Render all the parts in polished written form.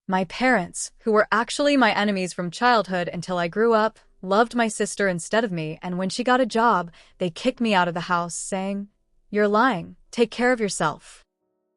My parents, who were actually my enemies from childhood until I grew up, loved my sister instead of me, and when she got a job, they kicked me out of the house, saying, "You're lying. Take care of yourself."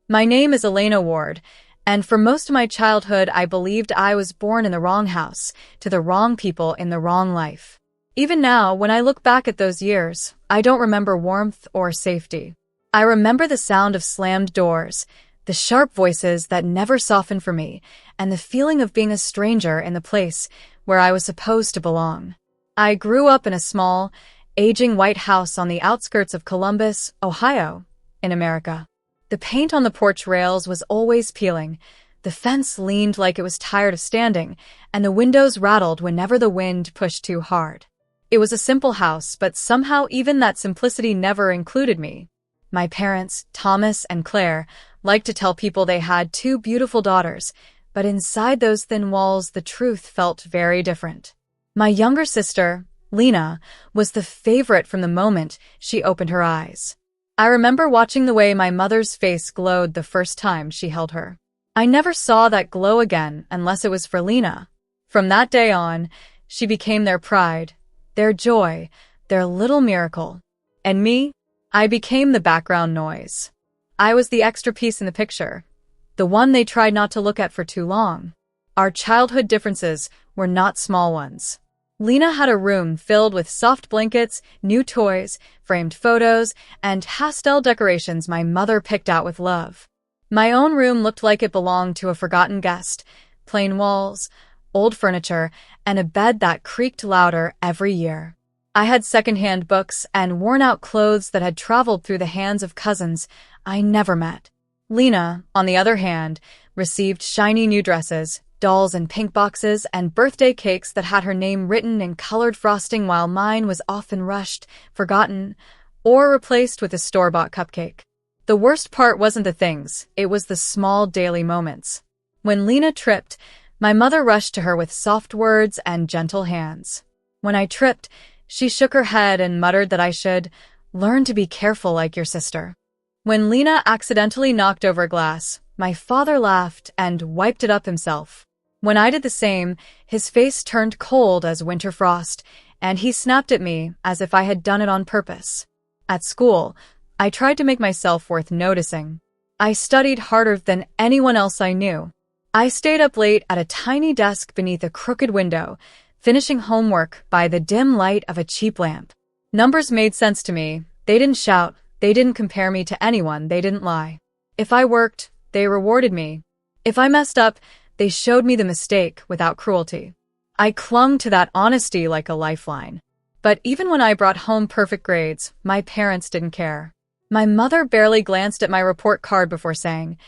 My name is Elena Ward, and for most of my childhood, I believed I was born in the wrong house, to the wrong people in the wrong life. Even now, when I look back at those years, I don't remember warmth or safety. I remember the sound of slammed doors, the sharp voices that never softened for me, and the feeling of being a stranger in the place where I was supposed to belong. I grew up in a small, aging white house on the outskirts of Columbus, Ohio, in America. The paint on the porch rails was always peeling, the fence leaned like it was tired of standing, and the windows rattled whenever the wind pushed too hard. It was a simple house, but somehow even that simplicity never included me. My parents, Thomas and Claire, liked to tell people they had two beautiful daughters, but inside those thin walls the truth felt very different. My younger sister, Lena, was the favorite from the moment she opened her eyes. I remember watching the way my mother's face glowed the first time she held her. I never saw that glow again unless it was for Lena. From that day on, she became their pride, their joy, their little miracle. And me? I became the background noise. I was the extra piece in the picture, the one they tried not to look at for too long. Our childhood differences were not small ones. Lena had a room filled with soft blankets, new toys, framed photos, and pastel decorations my mother picked out with love. My own room looked like it belonged to a forgotten guest, plain walls, old furniture, and a bed that creaked louder every year. I had secondhand books and worn-out clothes that had traveled through the hands of cousins I never met. Lena, on the other hand, received shiny new dresses, dolls in pink boxes, and birthday cakes that had her name written in colored frosting, while mine was often rushed, forgotten, or replaced with a store-bought cupcake. The worst part wasn't the things, it was the small daily moments. When Lena tripped, my mother rushed to her with soft words and gentle hands. When I tripped, she shook her head and muttered that I should learn to be careful like your sister. When Lena accidentally knocked over a glass, my father laughed and wiped it up himself. When I did the same, his face turned cold as winter frost, and he snapped at me as if I had done it on purpose. At school, I tried to make myself worth noticing. I studied harder than anyone else I knew. I stayed up late at a tiny desk beneath a crooked window, finishing homework by the dim light of a cheap lamp. Numbers made sense to me. They didn't shout. They didn't compare me to anyone. They didn't lie. If I worked, they rewarded me. If I messed up, they showed me the mistake without cruelty. I clung to that honesty like a lifeline. But even when I brought home perfect grades, my parents didn't care. My mother barely glanced at my report card before saying,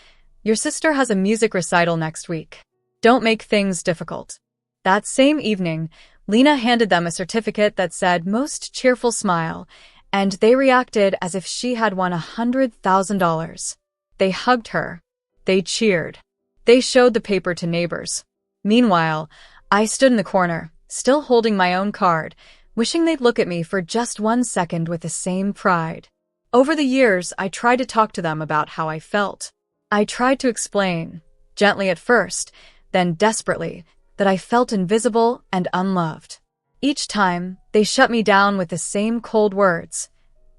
"Your sister has a music recital next week. Don't make things difficult." That same evening, Lena handed them a certificate that said "Most Cheerful Smile," and they reacted as if she had won $100,000. They hugged her. They cheered. They showed the paper to neighbors. Meanwhile, I stood in the corner, still holding my own card, wishing they'd look at me for just 1 second with the same pride. Over the years, I tried to talk to them about how I felt. I tried to explain, gently at first, then desperately, that I felt invisible and unloved. Each time, they shut me down with the same cold words.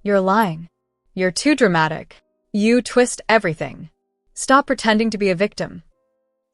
"You're lying. You're too dramatic. You twist everything. Stop pretending to be a victim.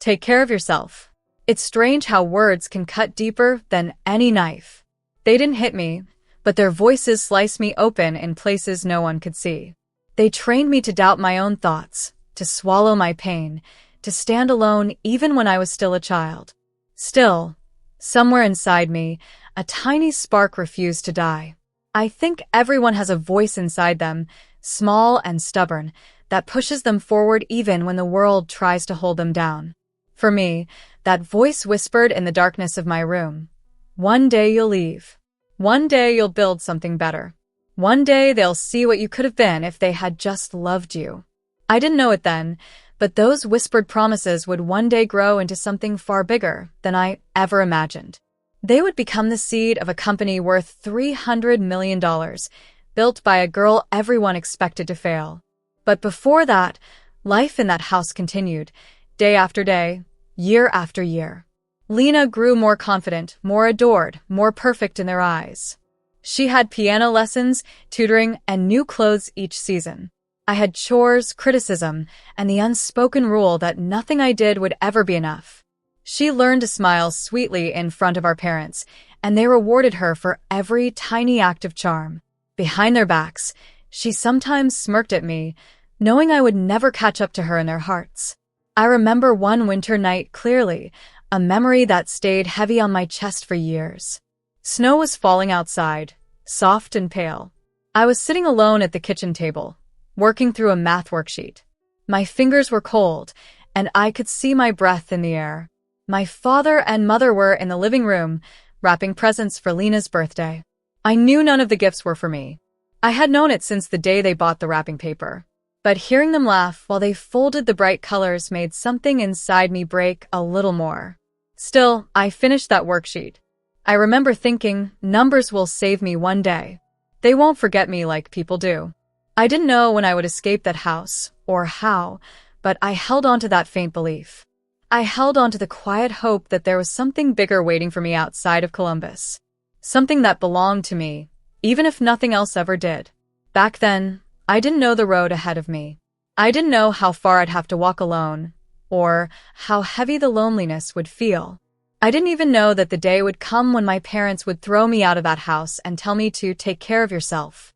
Take care of yourself." It's strange how words can cut deeper than any knife. They didn't hit me, but their voices sliced me open in places no one could see. They trained me to doubt my own thoughts, to swallow my pain, to stand alone even when I was still a child. Still, somewhere inside me, a tiny spark refused to die. I think everyone has a voice inside them, small and stubborn, that pushes them forward even when the world tries to hold them down. For me, that voice whispered in the darkness of my room, "One day you'll leave. One day you'll build something better. One day they'll see what you could have been if they had just loved you." I didn't know it then, but those whispered promises would one day grow into something far bigger than I ever imagined. They would become the seed of a company worth $300 million, built by a girl everyone expected to fail. But before that, life in that house continued, day after day, year after year. Lena grew more confident, more adored, more perfect in their eyes. She had piano lessons, tutoring, and new clothes each season. I had chores, criticism, and the unspoken rule that nothing I did would ever be enough. She learned to smile sweetly in front of our parents, and they rewarded her for every tiny act of charm. Behind their backs, she sometimes smirked at me, knowing I would never catch up to her in their hearts. I remember one winter night clearly, a memory that stayed heavy on my chest for years. Snow was falling outside, soft and pale. I was sitting alone at the kitchen table, working through a math worksheet. My fingers were cold, and I could see my breath in the air. My father and mother were in the living room, wrapping presents for Lena's birthday. I knew none of the gifts were for me. I had known it since the day they bought the wrapping paper. But hearing them laugh while they folded the bright colors made something inside me break a little more. Still, I finished that worksheet. I remember thinking, numbers will save me one day. They won't forget me like people do. I didn't know when I would escape that house, or how, but I held on to that faint belief. I held on to the quiet hope that there was something bigger waiting for me outside of Columbus. Something that belonged to me, even if nothing else ever did. Back then, I didn't know the road ahead of me. I didn't know how far I'd have to walk alone, or how heavy the loneliness would feel. I didn't even know that the day would come when my parents would throw me out of that house and tell me to take care of yourself.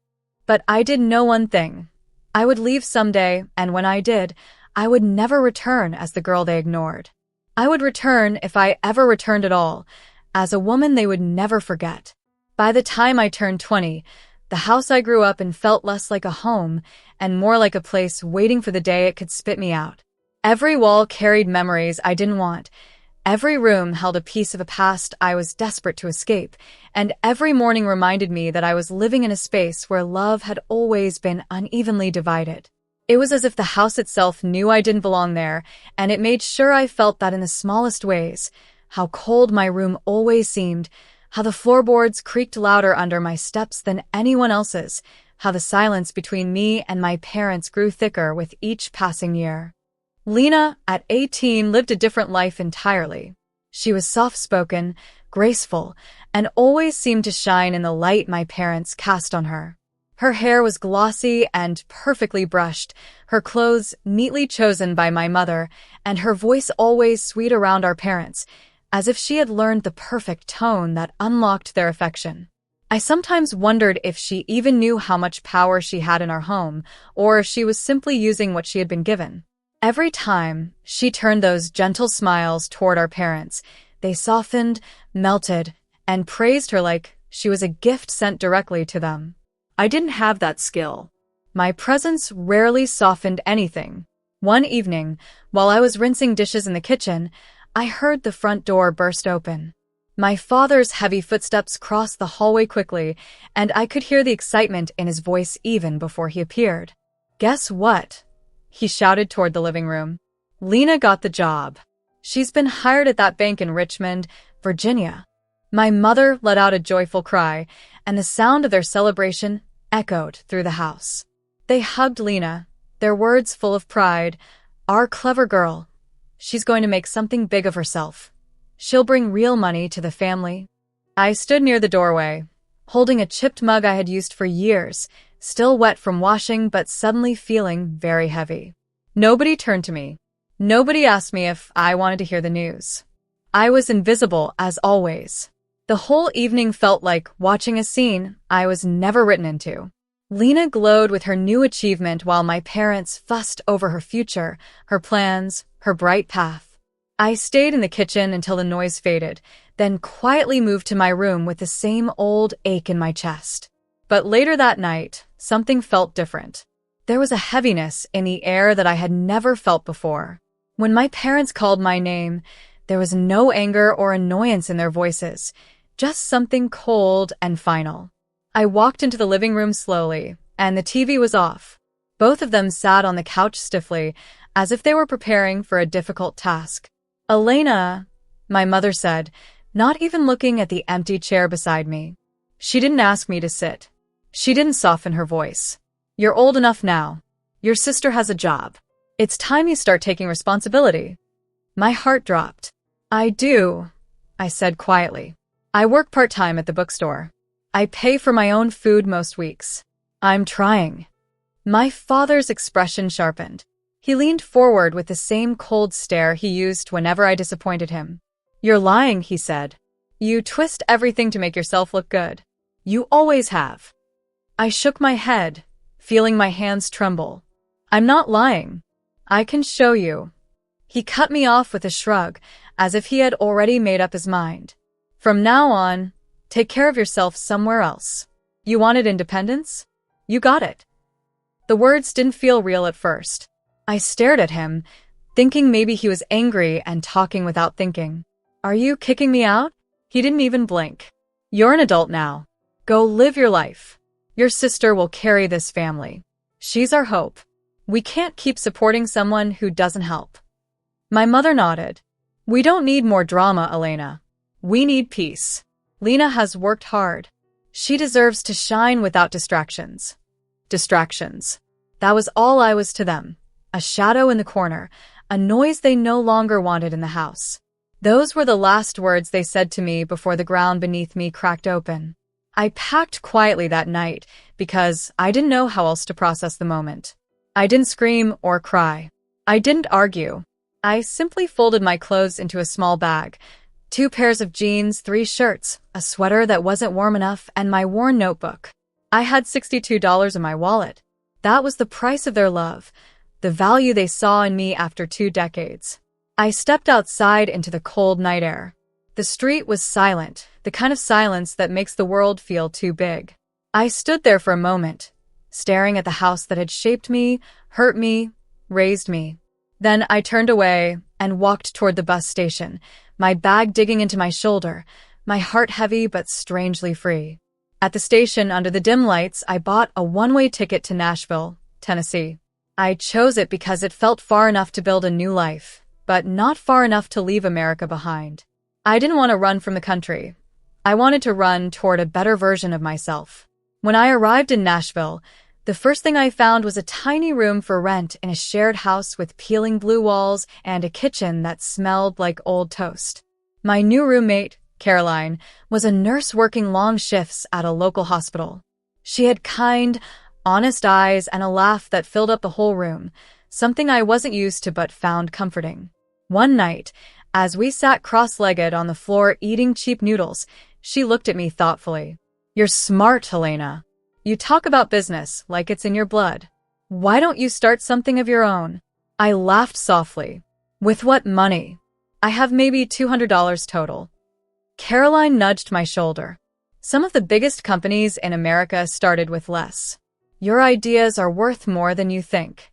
But I did know one thing. I would leave someday, and when I did, I would never return as the girl they ignored. I would return, if I ever returned at all, as a woman they would never forget. By the time I turned 20, the house I grew up in felt less like a home and more like a place waiting for the day it could spit me out. Every wall carried memories I didn't want. Every room held a piece of a past I was desperate to escape, and every morning reminded me that I was living in a space where love had always been unevenly divided. It was as if the house itself knew I didn't belong there, and it made sure I felt that in the smallest ways. How cold my room always seemed, how the floorboards creaked louder under my steps than anyone else's, how the silence between me and my parents grew thicker with each passing year. Lena, at 18, lived a different life entirely. She was soft-spoken, graceful, and always seemed to shine in the light my parents cast on her. Her hair was glossy and perfectly brushed, her clothes neatly chosen by my mother, and her voice always sweet around our parents, as if she had learned the perfect tone that unlocked their affection. I sometimes wondered if she even knew how much power she had in our home, or if she was simply using what she had been given. Every time she turned those gentle smiles toward our parents, they softened, melted, and praised her like she was a gift sent directly to them. I didn't have that skill. My presence rarely softened anything. One evening, while I was rinsing dishes in the kitchen, I heard the front door burst open. My father's heavy footsteps crossed the hallway quickly, and I could hear the excitement in his voice even before he appeared. "Guess what?" he shouted toward the living room. "Lena got the job. She's been hired at that bank in Richmond, Virginia." My mother let out a joyful cry, and the sound of their celebration echoed through the house. They hugged Lena, their words full of pride. "Our clever girl. She's going to make something big of herself. She'll bring real money to the family." I stood near the doorway, holding a chipped mug I had used for years, still wet from washing but suddenly feeling very heavy. Nobody turned to me. Nobody asked me if I wanted to hear the news. I was invisible as always. The whole evening felt like watching a scene I was never written into. Lena glowed with her new achievement while my parents fussed over her future, her plans, her bright path. I stayed in the kitchen until the noise faded, then quietly moved to my room with the same old ache in my chest. But later that night, something felt different. There was a heaviness in the air that I had never felt before. When my parents called my name, there was no anger or annoyance in their voices, just something cold and final. I walked into the living room slowly, and the TV was off. Both of them sat on the couch stiffly, as if they were preparing for a difficult task. "Elena," my mother said, not even looking at the empty chair beside me. She didn't ask me to sit. She didn't soften her voice. "You're old enough now. Your sister has a job. It's time you start taking responsibility." My heart dropped. I do, I said quietly. I work part-time at the bookstore. I pay for my own food most weeks. I'm trying. My father's expression sharpened. He leaned forward with the same cold stare he used whenever I disappointed him. You're lying, he said. You twist everything to make yourself look good. You always have. I shook my head, feeling my hands tremble. I'm not lying. I can show you. He cut me off with a shrug, as if he had already made up his mind. From now on, take care of yourself somewhere else. You wanted independence? You got it. The words didn't feel real at first. I stared at him, thinking maybe he was angry and talking without thinking. Are you kicking me out? He didn't even blink. You're an adult now. Go live your life. Your sister will carry this family. She's our hope. We can't keep supporting someone who doesn't help. My mother nodded. We don't need more drama, Elena. We need peace. Lena has worked hard. She deserves to shine without distractions. Distractions. That was all I was to them. A shadow in the corner, a noise they no longer wanted in the house. Those were the last words they said to me before the ground beneath me cracked open. I packed quietly that night because I didn't know how else to process the moment. I didn't scream or cry. I didn't argue. I simply folded my clothes into a small bag. 2 pairs of jeans, 3 shirts, a sweater that wasn't warm enough, and my worn notebook. I had $62 in my wallet. That was the price of their love, the value they saw in me after 2 decades. I stepped outside into the cold night air. The street was silent, the kind of silence that makes the world feel too big. I stood there for a moment, staring at the house that had shaped me, hurt me, raised me. Then I turned away and walked toward the bus station, my bag digging into my shoulder, my heart heavy but strangely free. At the station, under the dim lights, I bought a one-way ticket to Nashville, Tennessee. I chose it because it felt far enough to build a new life, but not far enough to leave America behind. I didn't want to run from the country. I wanted to run toward a better version of myself. When I arrived in Nashville, the first thing I found was a tiny room for rent in a shared house with peeling blue walls and a kitchen that smelled like old toast. My new roommate, Caroline, was a nurse working long shifts at a local hospital. She had kind, honest eyes and a laugh that filled up the whole room, something I wasn't used to but found comforting. One night, as we sat cross-legged on the floor eating cheap noodles, she looked at me thoughtfully. You're smart, Helena. You talk about business like it's in your blood. Why don't you start something of your own? I laughed softly. With what money? I have maybe $200 total. Caroline nudged my shoulder. Some of the biggest companies in America started with less. Your ideas are worth more than you think.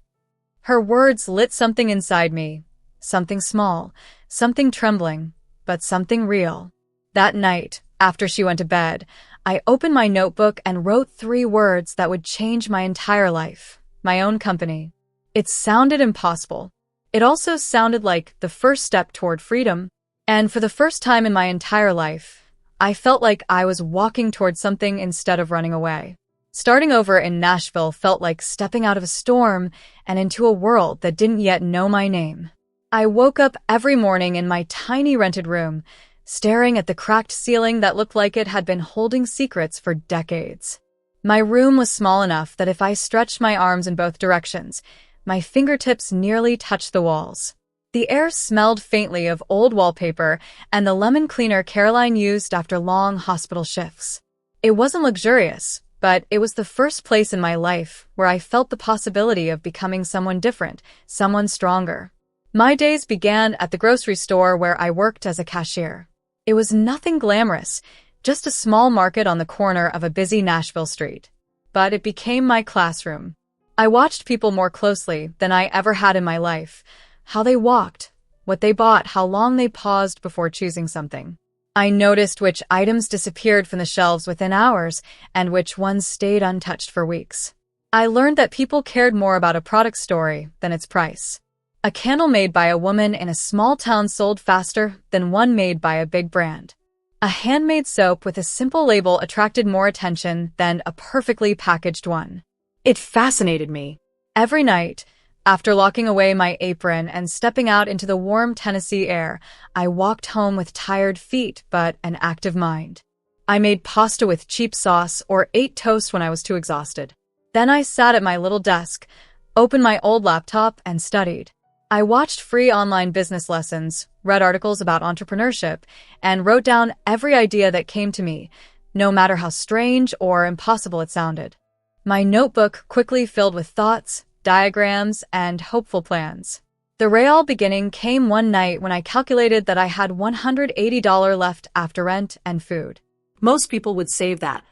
Her words lit something inside me. Something small, something trembling, but something real. That night, after she went to bed, I opened my notebook and wrote 3 words that would change my entire life. My own company. It sounded impossible. It also sounded like the first step toward freedom. And for the first time in my entire life, I felt like I was walking toward something instead of running away. Starting over in Nashville felt like stepping out of a storm and into a world that didn't yet know my name. I woke up every morning in my tiny rented room, staring at the cracked ceiling that looked like it had been holding secrets for decades. My room was small enough that if I stretched my arms in both directions, my fingertips nearly touched the walls. The air smelled faintly of old wallpaper and the lemon cleaner Caroline used after long hospital shifts. It wasn't luxurious, but it was the first place in my life where I felt the possibility of becoming someone different, someone stronger. My days began at the grocery store where I worked as a cashier. It was nothing glamorous, just a small market on the corner of a busy Nashville street. But it became my classroom. I watched people more closely than I ever had in my life. How they walked, what they bought, how long they paused before choosing something. I noticed which items disappeared from the shelves within hours and which ones stayed untouched for weeks. I learned that people cared more about a product story than its price. A candle made by a woman in a small town sold faster than one made by a big brand. A handmade soap with a simple label attracted more attention than a perfectly packaged one. It fascinated me. Every night, After locking away my apron and stepping out into the warm Tennessee air, I walked home with tired feet but an active mind. I made pasta with cheap sauce or ate toast when I was too exhausted. Then I sat at my little desk, opened my old laptop, and studied. I watched free online business lessons, read articles about entrepreneurship, and wrote down every idea that came to me, no matter how strange or impossible it sounded. My notebook quickly filled with thoughts, diagrams, and hopeful plans. The real beginning came one night when I calculated that I had $180 left after rent and food. Most people would save that.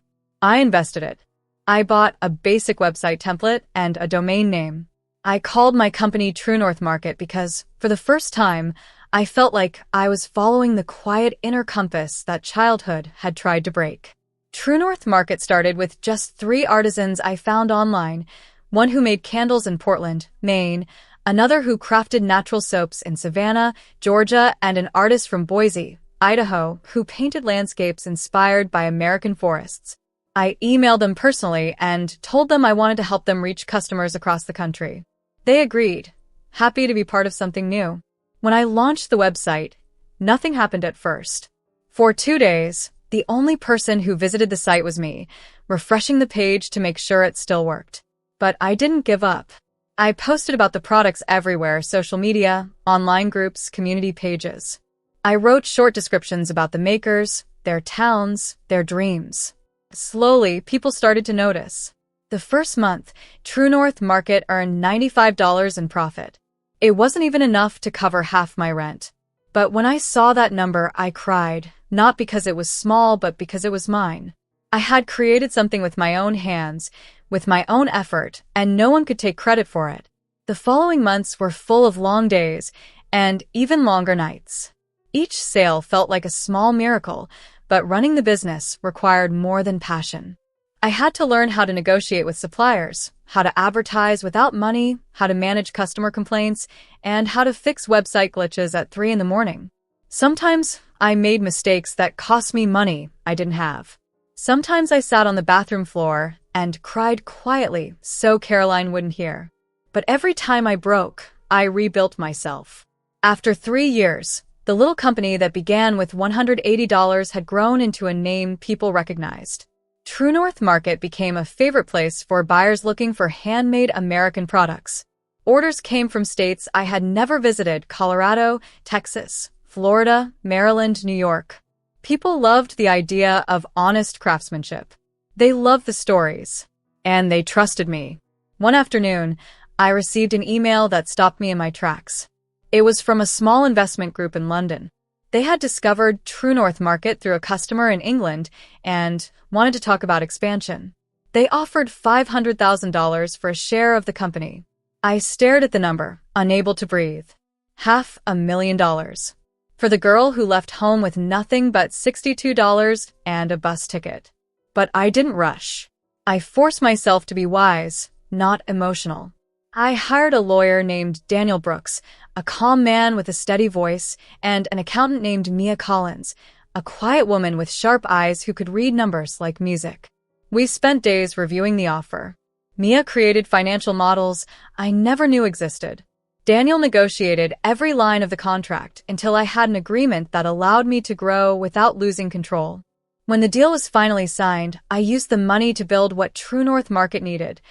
I invested it. I bought a basic website template and a domain name. I called my company True North Market because, for the first time, I felt like I was following the quiet inner compass that childhood had tried to break. True North Market started with just 3 artisans I found online, one who made candles in Portland, Maine, another who crafted natural soaps in Savannah, Georgia, and an artist from Boise, Idaho, who painted landscapes inspired by American forests. I emailed them personally and told them I wanted to help them reach customers across the country. They agreed, happy to be part of something new. When I launched the website, nothing happened at first. For 2 days, the only person who visited the site was me, refreshing the page to make sure it still worked. But I didn't give up. I posted about the products everywhere: social media, online groups, community pages. I wrote short descriptions about the makers, their towns, their dreams. Slowly, people started to notice. The first month, True North Market earned $95 in profit. It wasn't even enough to cover half my rent. But when I saw that number, I cried, not because it was small, but because it was mine. I had created something with my own hands, with my own effort, and no one could take credit for it. The following months were full of long days and even longer nights. Each sale felt like a small miracle, but running the business required more than passion. I had to learn how to negotiate with suppliers, how to advertise without money, how to manage customer complaints, and how to fix website glitches at 3 in the morning. Sometimes I made mistakes that cost me money I didn't have. Sometimes I sat on the bathroom floor and cried quietly so Caroline wouldn't hear. But every time I broke, I rebuilt myself. After 3 years, the little company that began with $180 had grown into a name people recognized. True North Market became a favorite place for buyers looking for handmade American products. Orders came from states I had never visited: Colorado, Texas, Florida, Maryland, New York. People loved the idea of honest craftsmanship. They loved the stories. And they trusted me. One afternoon, I received an email that stopped me in my tracks. It was from a small investment group in London. They had discovered True North Market through a customer in England and wanted to talk about expansion. They offered $500,000 for a share of the company. I stared at the number, unable to breathe. $500,000. For the girl who left home with nothing but $62 and a bus ticket. But I didn't rush. I forced myself to be wise, not emotional. I hired a lawyer named Daniel Brooks, a calm man with a steady voice, and an accountant named Mia Collins, a quiet woman with sharp eyes who could read numbers like music. We spent days reviewing the offer. Mia created financial models I never knew existed. Daniel negotiated every line of the contract until I had an agreement that allowed me to grow without losing control. When the deal was finally signed, I used the money to build what True North Market needed: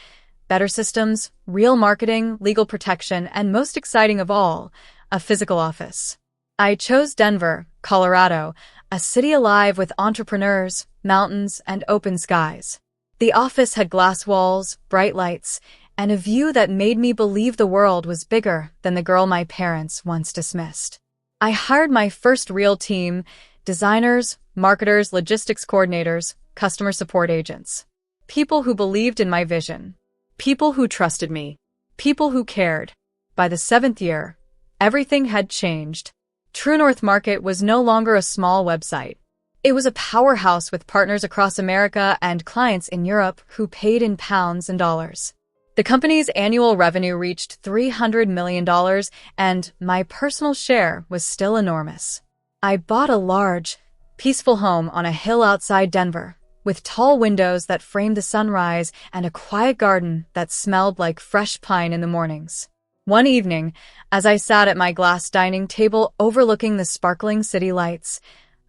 better systems, real marketing, legal protection, and most exciting of all, a physical office. I chose Denver, Colorado, a city alive with entrepreneurs, mountains, and open skies. The office had glass walls, bright lights, and a view that made me believe the world was bigger than the girl my parents once dismissed. I hired my first real team: designers, marketers, logistics coordinators, customer support agents. People who believed in my vision. People who trusted me. People who cared. By the 7th year, everything had changed. True North Market was no longer a small website. It was a powerhouse with partners across America and clients in Europe who paid in pounds and dollars. The company's annual revenue reached $300 million, and my personal share was still enormous. I bought a large, peaceful home on a hill outside Denver, with tall windows that framed the sunrise and a quiet garden that smelled like fresh pine in the mornings. One evening, as I sat at my glass dining table overlooking the sparkling city lights,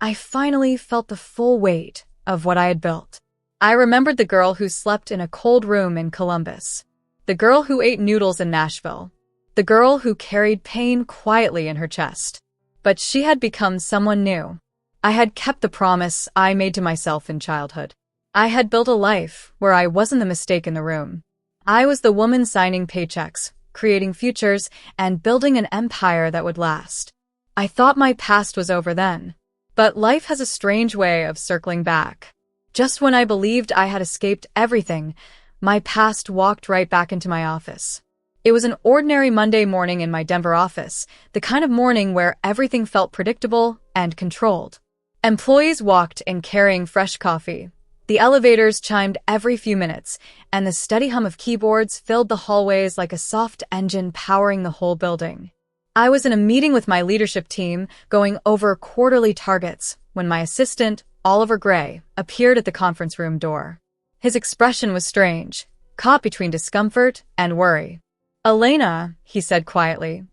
I finally felt the full weight of what I had built. I remembered the girl who slept in a cold room in Columbus, the girl who ate noodles in Nashville, the girl who carried pain quietly in her chest. But she had become someone new. I had kept the promise I made to myself in childhood. I had built a life where I wasn't the mistake in the room. I was the woman signing paychecks, creating futures, and building an empire that would last. I thought my past was over then. But life has a strange way of circling back. Just when I believed I had escaped everything, my past walked right back into my office. It was an ordinary Monday morning in my Denver office, the kind of morning where everything felt predictable and controlled. Employees walked in carrying fresh coffee. The elevators chimed every few minutes, and the steady hum of keyboards filled the hallways like a soft engine powering the whole building. I was in a meeting with my leadership team, going over quarterly targets, when my assistant, Oliver Gray, appeared at the conference room door. His expression was strange, caught between discomfort and worry. "Elena," he said quietly,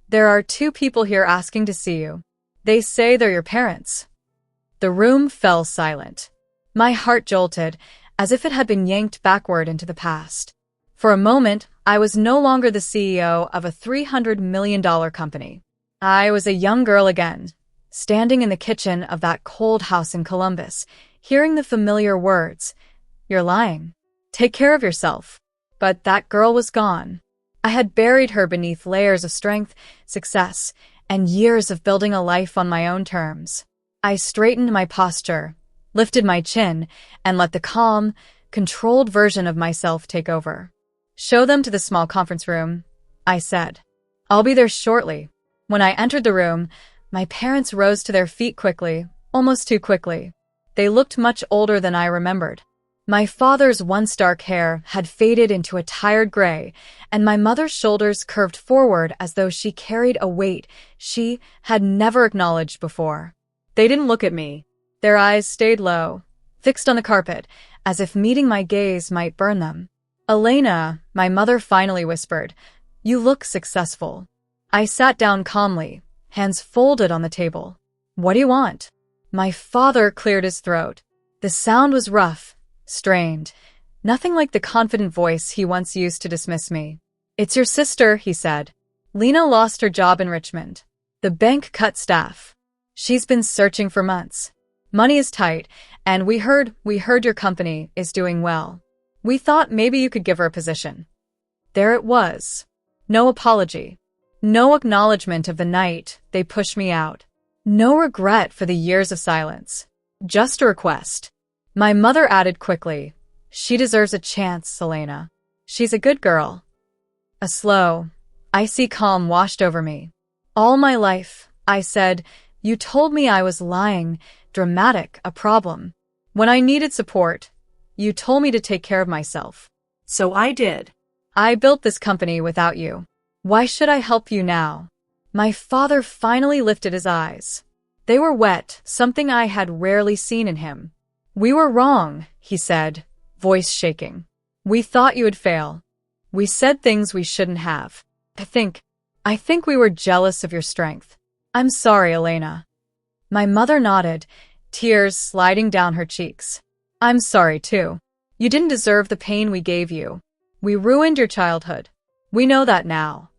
"there are two people here asking to see you. They say they're your parents." The room fell silent. My heart jolted, as if it had been yanked backward into the past. For a moment, I was no longer the CEO of a $300 million company. I was a young girl again, standing in the kitchen of that cold house in Columbus, hearing the familiar words, "You're lying. Take care of yourself." But that girl was gone. I had buried her beneath layers of strength, success, and years of building a life on my own terms. I straightened my posture, lifted my chin, and let the calm, controlled version of myself take over. "Show them to the small conference room," I said. "I'll be there shortly." When I entered the room, my parents rose to their feet quickly, almost too quickly. They looked much older than I remembered. My father's once dark hair had faded into a tired gray, and my mother's shoulders curved forward as though she carried a weight she had never acknowledged before. They didn't look at me. Their eyes stayed low, fixed on the carpet, as if meeting my gaze might burn them. "Elena," my mother finally whispered, "you look successful." I sat down calmly, hands folded on the table. "What do you want?" My father cleared his throat. The sound was rough, strained, nothing like the confident voice he once used to dismiss me. "It's your sister," he said. "Lena lost her job in Richmond. The bank cut staff. She's been searching for months. Money is tight, and we heard your company is doing well. We thought maybe you could give her a position." There it was. No apology. No acknowledgement of the night they pushed me out. No regret for the years of silence. Just a request. My mother added quickly, "She deserves a chance, Elena. She's a good girl." A slow, icy calm washed over me. "All my life," I said, "you told me I was lying, dramatic, a problem. When I needed support, you told me to take care of myself." So I did. "I built this company without you. Why should I help you now?" My father finally lifted his eyes. They were wet, something I had rarely seen in him. "We were wrong," he said, voice shaking. "We thought you would fail. We said things we shouldn't have. I think we were jealous of your strength. I'm sorry, Elena." My mother nodded, tears sliding down her cheeks. "I'm sorry, too. You didn't deserve the pain we gave you. We ruined your childhood. We know that now."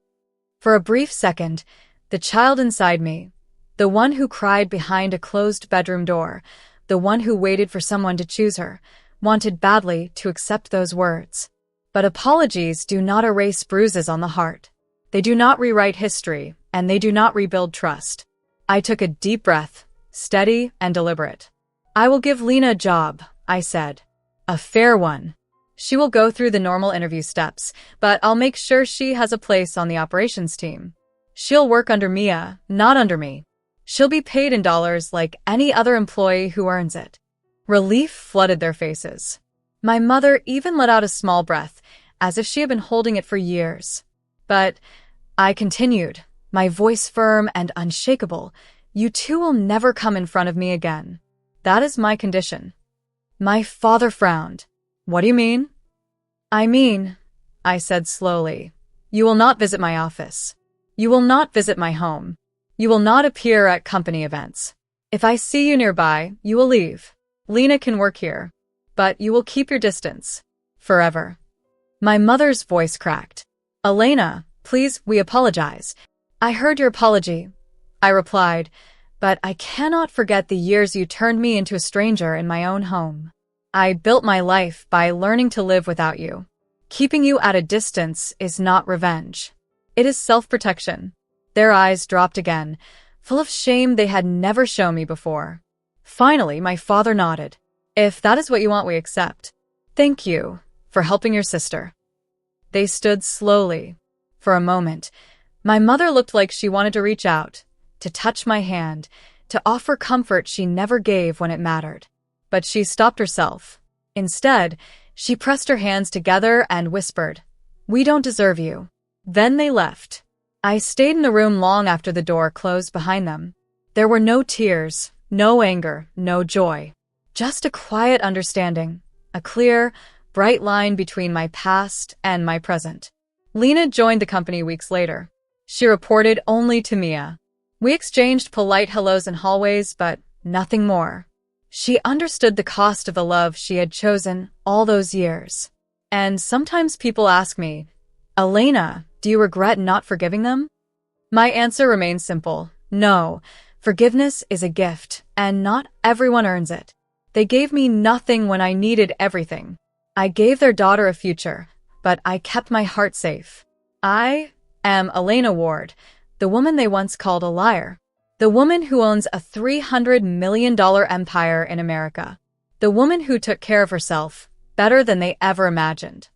For a brief second, the child inside me, the one who cried behind a closed bedroom door, the one who waited for someone to choose her, wanted badly to accept those words. But apologies do not erase bruises on the heart. They do not rewrite history, and they do not rebuild trust. I took a deep breath, steady and deliberate. "I will give Lena a job," I said. "A fair one. She will go through the normal interview steps, but I'll make sure she has a place on the operations team. She'll work under Mia, not under me. She'll be paid in dollars like any other employee who earns it." Relief flooded their faces. My mother even let out a small breath, as if she had been holding it for years. But I continued, my voice firm and unshakable, "You two will never come in front of me again. That is my condition." My father frowned. "What do you mean?" "I mean," I said slowly, You will not visit my office. You will not visit my home. You will not appear at company events. If I see you nearby, you will leave. Lena can work here, but you will keep your distance. Forever. My mother's voice cracked. Elena, please, we apologize. I heard your apology, I replied, but I cannot forget the years you turned me into a stranger in my own home. I built my life by learning to live without you. Keeping you at a distance is not revenge. It is self-protection. Their eyes dropped again, full of shame they had never shown me before. Finally, my father nodded. If that is what you want, we accept. Thank you for helping your sister. They stood slowly. For a moment, my mother looked like she wanted to reach out, to touch my hand, to offer comfort she never gave when it mattered. But she stopped herself. Instead, she pressed her hands together and whispered, "We don't deserve you." Then they left. I stayed in the room long after the door closed behind them. There were no tears, no anger, no joy. Just a quiet understanding, a clear, bright line between my past and my present. Lena joined the company weeks later. She reported only to Mia. We exchanged polite hellos in hallways, but nothing more. She understood the cost of the love she had chosen all those years. And sometimes people ask me, Elena, do you regret not forgiving them? My answer remains simple. No, forgiveness is a gift, and not everyone earns it. They gave me nothing when I needed everything. I gave their daughter a future, but I kept my heart safe. I am Elena Ward, the woman they once called a liar. The woman who owns a $300 million empire in America. The woman who took care of herself better than they ever imagined.